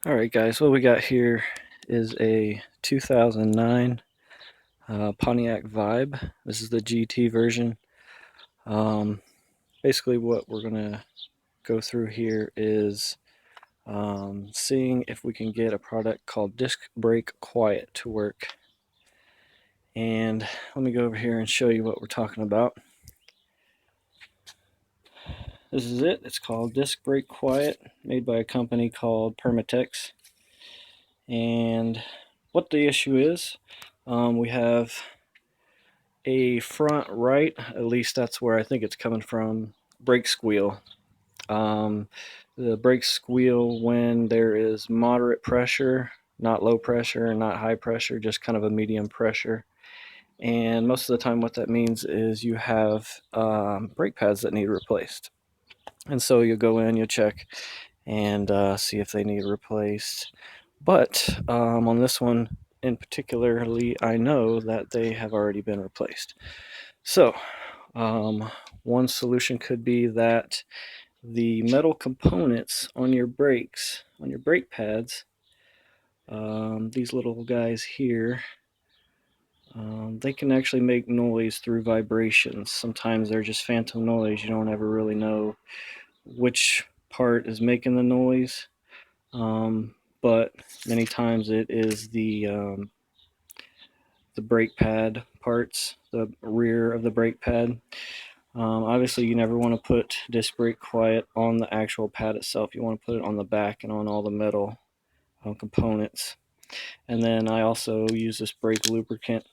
Alright guys, what we got here is a 2009 Pontiac Vibe. This is the GT version. Um, Basically what we're going to go through here is seeing if we can get a product called Disc Brake Quiet to work. And let me go over here and show you what we're talking about. This is it. It's called Disc Brake Quiet, made by a company called Permatek. And what the issue is, we have a front right, at least that's where I think it's coming from, brake squeal. Um, the brake squeal when there is moderate pressure, not low pressure, not high pressure, just kind of a medium pressure. And most of the time what that means is you have brake pads that need replaced. And so you'll go in, you'll check, and see if they need replaced. But on this one in particularly, I know that they have already been replaced. So one solution could be that the metal components on your brakes, on your brake pads, these little guys here, they can actually make noise through vibrations. Sometimes they're just phantom noise. You don't ever really know which part is making the noise, but many times it is the brake pad parts, the rear of the brake pad. Obviously, you never want to put disc brake quiet on the actual pad itself. You want to put it on the back and on all the metal components. And then I also use this brake lubricant.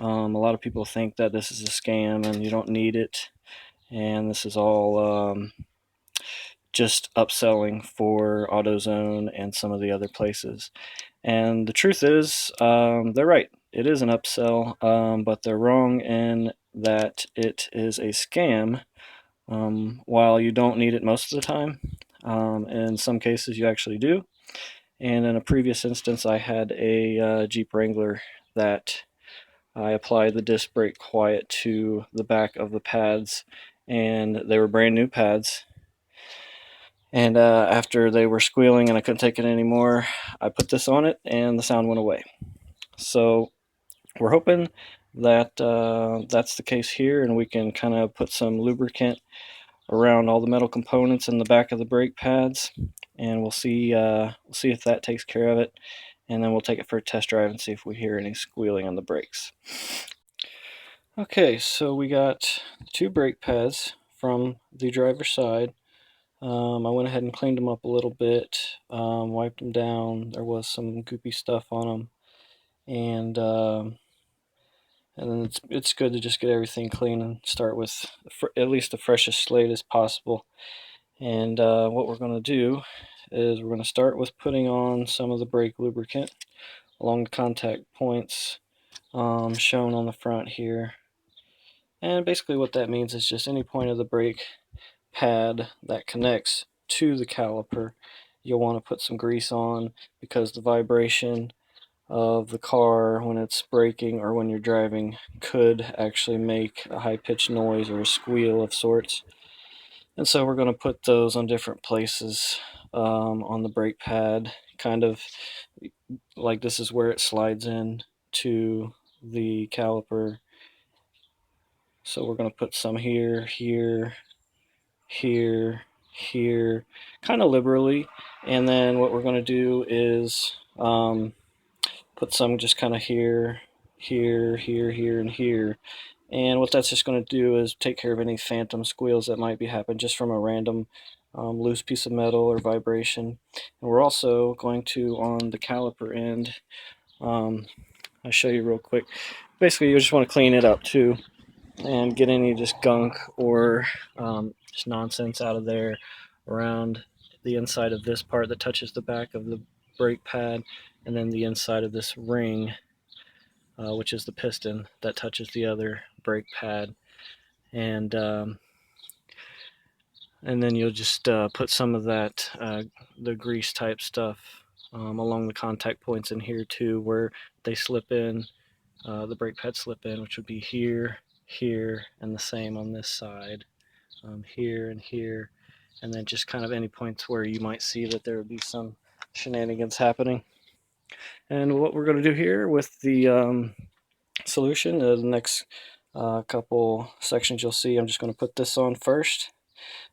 A lot of people think that this is a scam and you don't need it. And this is all just upselling for AutoZone and some of the other places. And the truth is, they're right. It is an upsell, but they're wrong in that it is a scam. While you don't need it most of the time, in some cases you actually do. And in a previous instance, I had a Jeep Wrangler that I applied the disc brake quiet to the back of the pads, and they were brand new pads. And after they were squealing and I couldn't take it anymore, I put this on it and the sound went away. So we're hoping that that's the case here, and we can kind of put some lubricant around all the metal components in the back of the brake pads, and we'll see if that takes care of it, and then we'll take it for a test drive and see if we hear any squealing on the brakes. Okay, so we got two brake pads from the driver's side. I went ahead and cleaned them up a little bit, wiped them down. There was some goopy stuff on them, and then it's good to just get everything clean and start with at least the freshest slate as possible. And what we're going to do is we're going to start with putting on some of the brake lubricant along the contact points shown on the front here. And basically what that means is just any point of the brake pad that connects to the caliper, you'll want to put some grease on, because the vibration of the car when it's braking or when you're driving could actually make a high-pitched noise or a squeal of sorts. And so we're going to put those on different places on the brake pad, kind of like this is where it slides in to the caliper. So we're going to put some here, here, here, here, kind of liberally. And then what we're going to do is put some just kind of here, here, here, here, and here. And what that's just going to do is take care of any phantom squeals that might be happening just from a random loose piece of metal or vibration. And we're also going to, on the caliper end, I'll show you real quick. Basically, you just want to clean it up too and get any just gunk or just nonsense out of there around the inside of this part that touches the back of the brake pad, and then the inside of this ring, which is the piston that touches the other brake pad. And then you'll just put some of that, the grease type stuff, along the contact points in here too, where they slip in, the brake pads slip in, which would be here, here, and the same on this side, here and here. And then just kind of any points where you might see that there would be some shenanigans happening. And what we're going to do here with the solution, the next couple sections you'll see, I'm just going to put this on first,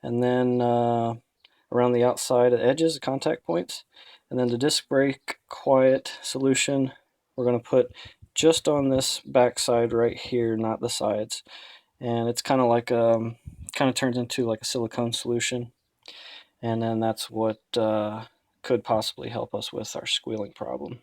and then around the outside edges, the contact points, and then the disc brake quiet solution we're going to put just on this back side right here, not the sides. And it's kind of like kind of turns into like a silicone solution, and then that's what could possibly help us with our squealing problem,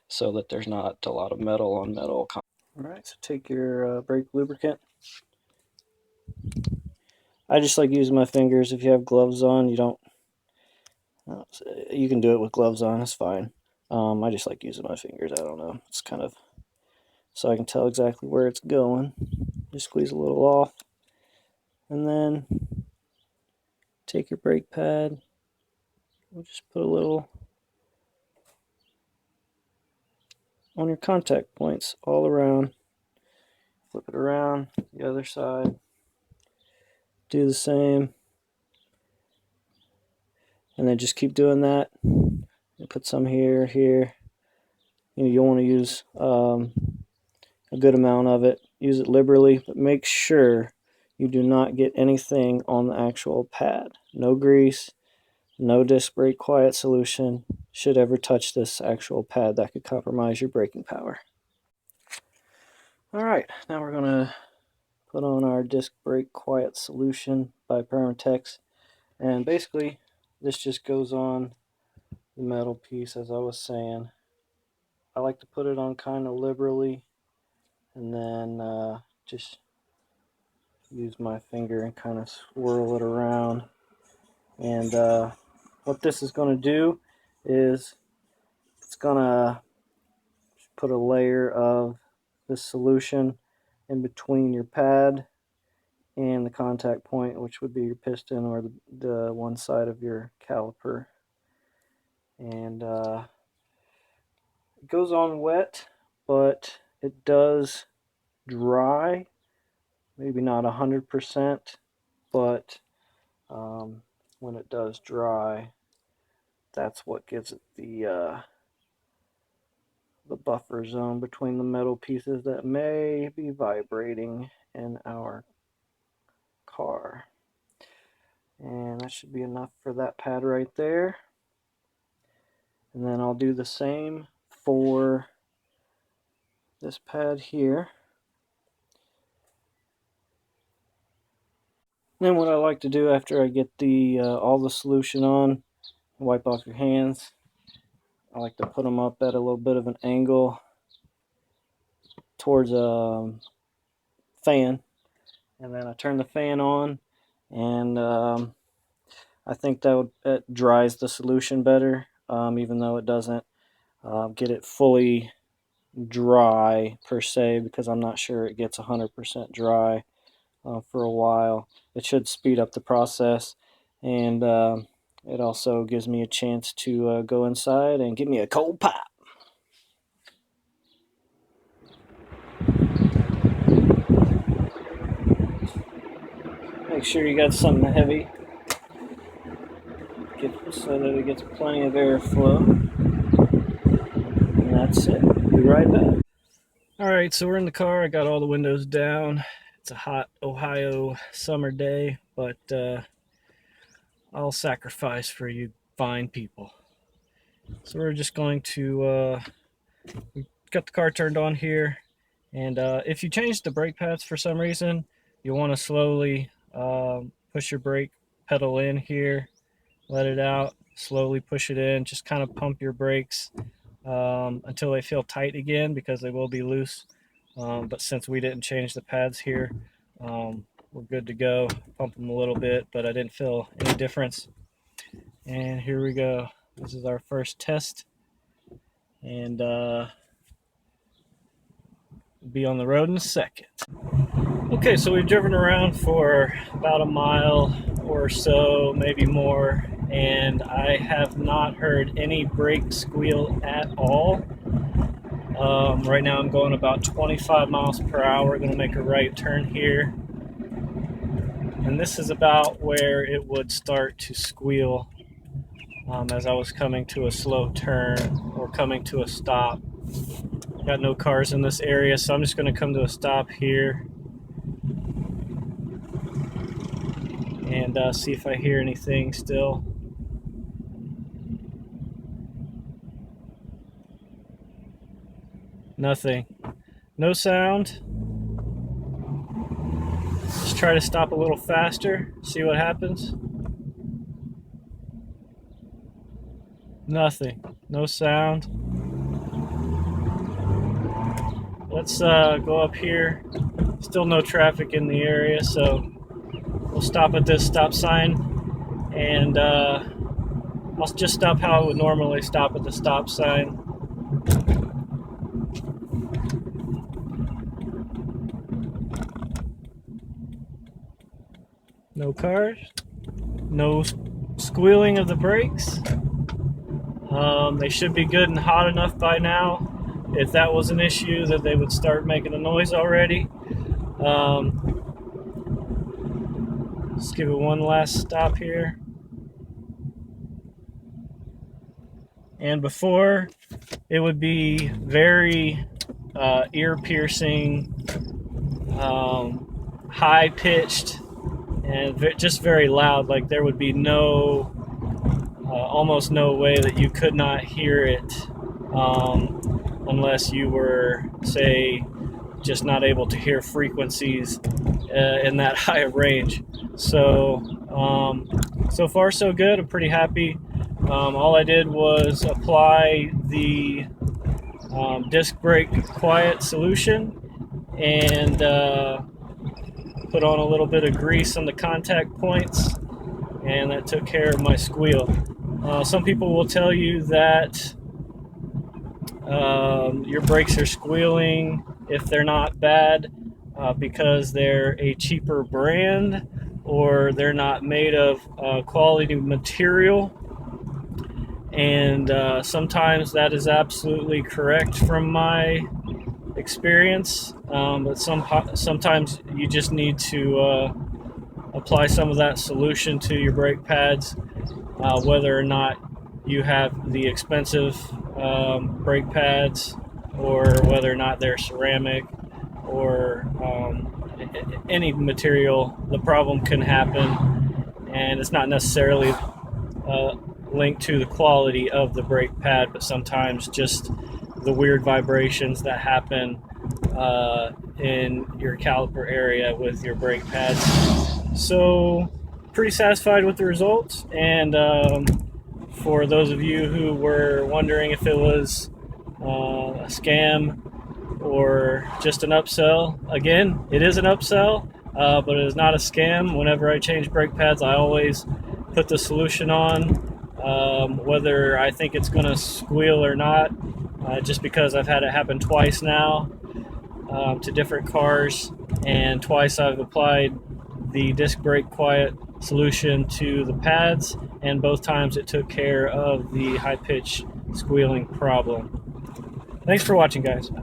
so that there's not a lot of metal on metal. Alright, so take your brake lubricant. I just like using my fingers. If you have gloves on, you can do it with gloves on, it's fine. I just like using my fingers, I don't know. It's kind of so I can tell exactly where it's going. Just squeeze a little off. And then take your brake pad. We'll just put a little on your contact points all around. Flip it around the other side. Do the same. And then just keep doing that. Put some here, here. You'll want to use a good amount of it. Use it liberally, but make sure you do not get anything on the actual pad. No grease, no disc brake quiet solution should ever touch this actual pad. That could compromise your braking power. Alright, now we're going to put on our disc brake quiet solution by Permatek. And basically, this just goes on the metal piece, as I was saying. I like to put it on kind of liberally, and then just use my finger and kind of swirl it around. And what this is going to do is it's going to put a layer of this solution in between your pad and the contact point, which would be your piston or the one side of your caliper. And it goes on wet, but it does dry. Maybe not 100%, but when it does dry, that's what gives it the buffer zone between the metal pieces that may be vibrating in our car. And that should be enough for that pad right there. And then I'll do the same for this pad here. Then what I like to do after I get the all the solution on, wipe off your hands. I like to put them up at a little bit of an angle towards a fan, and then I turn the fan on, and I think that dries the solution better, even though it doesn't get it fully dry per se, because I'm not sure it gets 100% dry for a while. It should speed up the process, and it also gives me a chance to go inside and get me a cold pipe. Make sure you got something heavy so that it gets plenty of airflow. And that's it. Be right back. Alright, so we're in the car. I got all the windows down. It's a hot Ohio summer day, but I'll sacrifice for you fine people. So we're just going to we got the car turned on here, and if you change the brake pads for some reason, you want to slowly push your brake pedal in here, let it out, slowly push it in, just kind of pump your brakes until they feel tight again, because they will be loose. But since we didn't change the pads here, we're good to go. Pump them a little bit, but I didn't feel any difference. And here we go. This is our first test, and be on the road in a second. Okay, so we've driven around for about a mile or so, maybe more, and I have not heard any brake squeal at all. Right now I'm going about 25 miles per hour. Going to make a right turn here, and this is about where it would start to squeal as I was coming to a slow turn or coming to a stop. Got no cars in this area, so I'm just going to come to a stop here and see if I hear anything still. Nothing. No sound. Just try to stop a little faster, see what happens. Nothing. No sound. Let's go up here. Still no traffic in the area, so we'll stop at this stop sign, and I'll just stop how I would normally stop at the stop sign. No cars. No squealing of the brakes. They should be good and hot enough by now. If that was an issue, that they would start making a noise already. Let's give it one last stop here. And before, it would be very ear-piercing, high-pitched, and just very loud. Like there would be no, almost no way that you could not hear it unless you were, say, just not able to hear frequencies in that high of range. So, so far so good. I'm pretty happy. All I did was apply the disc brake quiet solution and put on a little bit of grease on the contact points, and that took care of my squeal. Some people will tell you that your brakes are squealing if they're not bad because they're a cheaper brand or they're not made of quality material. And sometimes that is absolutely correct from my experience, but sometimes you just need to apply some of that solution to your brake pads, whether or not you have the expensive brake pads or whether or not they're ceramic or any material. The problem can happen, and it's not necessarily linked to the quality of the brake pad, but sometimes just the weird vibrations that happen in your caliper area with your brake pads. So pretty satisfied with the results, and for those of you who were wondering if it was a scam or just an upsell, again, it is an upsell, but it is not a scam. Whenever I change brake pads, I always put the solution on, whether I think it's going to squeal or not, just because I've had it happen twice now to different cars, and twice I've applied the disc brake quiet solution to the pads, and both times it took care of the high-pitch squealing problem. Thanks for watching, guys.